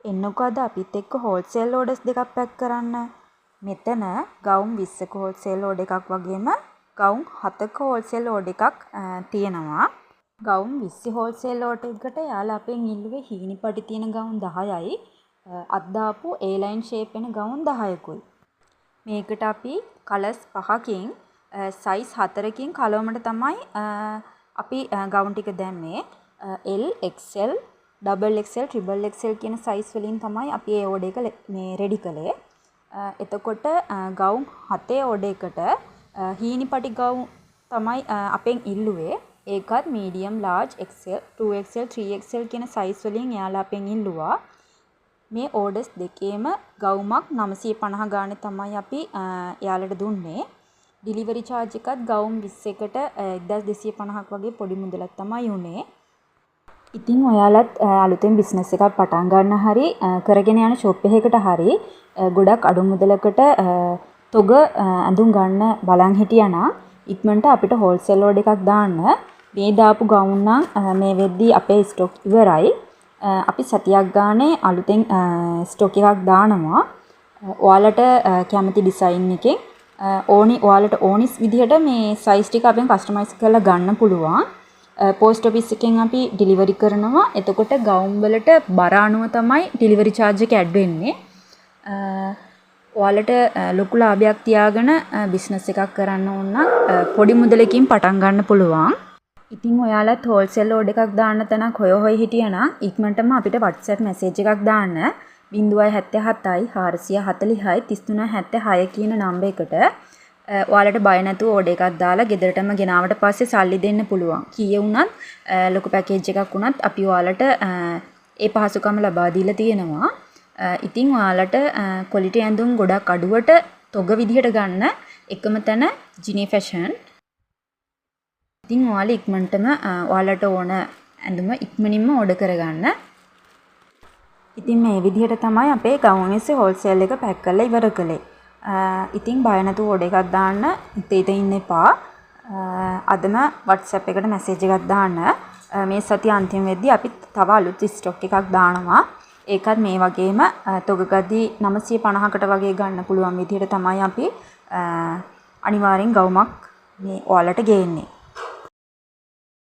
එන්නකෝ අද අපිත් එක්ක හෝල්සේල් ඕඩර්ස් දෙකක් පැක් කරන්න. මෙතන ගවුම් 20ක හෝල්සේල් ඕඩර් එකක් වගේම ගවුම් 7ක හෝල්සේල් ඕඩර් එකක් තියෙනවා. ගවුම් 20 හෝල්සේල් ඕඩර් එකට යාලා අපෙන් ඉල්ලුවේ හීනිපටි තියෙන ගවුම් 10යි. අත් දාපු A-line shape වෙන ගවුම් 10කුයි. මේකට අපි කලර්ස් 5කින් සයිස් 4කින් කලවමට තමයි අපි ගවුම් ටික දැම්මේ. L, XL, double XL, triple XL කියන සයිස් වලින් තමයි අපි ඒ ඕඩර් එක මේ රෙඩි කළේ. එතකොට ගවුම් 7 ඕඩර් එකට හීනිපටි ගවුම් තමයි අපෙන් ඉල්ලුවේ. ඒකත් medium, large, XL, 2XL, 3XL කියන සයිස් වලින් එයාලා අපෙන් ඉල්ලුවා. මේ ඕඩර්ස් දෙකේම ගවුමක් 950 ගානේ තමයි අපි එයාලට දුන්නේ. ඩිලිවරි charge එකත් ගවුම් 20කට 1250ක් වගේ පොඩි මුදලක් තමයි උනේ. ඉතින් ඔයාලත් අලුතෙන් බිස්නස් එකක් පටන් ගන්න හරි කරගෙන යන ෂොප් එකකට හරි ගොඩක් අඩු මුදලකට තොග ඇඳුම් ගන්න බලන් හිටියානම් ඉක්මනට අපිට හෝල්සේල් ඕඩර් එකක් දාන්න. මේ දාපු ගවුම් නම් මේ වෙද්දී අපේ ස්ටොක් ඉවරයි. අපි සතියක් ගානේ අලුතෙන් ස්ටොක් එකක් දානවා. ඔයාලට කැමති ඩිසයින් එකෙන් ඔයාලට ඕනිස් විදිහට මේ සයිස් ටික අපෙන් කස්ටමයිස් කරලා ගන්න පුළුවන්. පෝස්ට් ඔෆිස් එකෙන් අපි ඩිලිවරි කරනවා. එතකොට ගවුම් වලට බර අනුව තමයි ඩිලිවරි charge එක ඇඩ් වෙන්නේ. ඔයාලට ලොකු ලාභයක් තියාගෙන බිස්නස් එකක් කරන්න ඕන නම් පොඩි මුදලකින් පටන් ගන්න පුළුවන්. ඉතින් ඔයාලත් හෝල්සේල් ඕඩර් එකක් දාන්න තැනක් හොය හිටියනම් ඉක්මනටම අපිට WhatsApp message එකක් දාන්න 077යි 440යි 3376 කියන නම්බර් එකට. ඔයාලට බය නැතුව ඕඩර් එකක් දාලා ගෙදරටම ගෙනාවට පස්සේ සල්ලි දෙන්න පුළුවන්. කීයේ වුණත් ලොකු පැකේජ් එකක් වුණත් අපි ඔයාලට ඒ පහසුකම ලබා දීලා තියෙනවා. ඉතින් ඔයාලට ක්වොලිටි ඇඳුම් ගොඩක් අඩුවට තොග විදිහට ගන්න එකම තැන ජිනි ෆැෂන්. ඉතින් ඔයාලා ඉක්මනටම ඔයාලට ඕන ඇඳුම ඉක්මනින්ම ඕඩර් කරගන්න. ඉතින් මේ විදිහට තමයි අපේ ගවුම් 20 හෝල්සේල් එක පැක් කරලා ඉවර කළේ. ඉතින් බය නැතුව ඕඩර් එකක් දාන්න ඉතින් ඉන්න එපා. අදම WhatsApp එකට මැසේජ් එකක් දාන්න. මේ සතිය අන්තිම වෙද්දී අපි තව අලුත් ස්ටොක් එකක් දානවා. ඒකත් මේ වගේම තොගකදී 950කට වගේ ගන්න පුළුවන් විදිහට තමයි අපි අනිවාර්යෙන් ගවුමක් මේ ඔයාලට ගේන්නේ.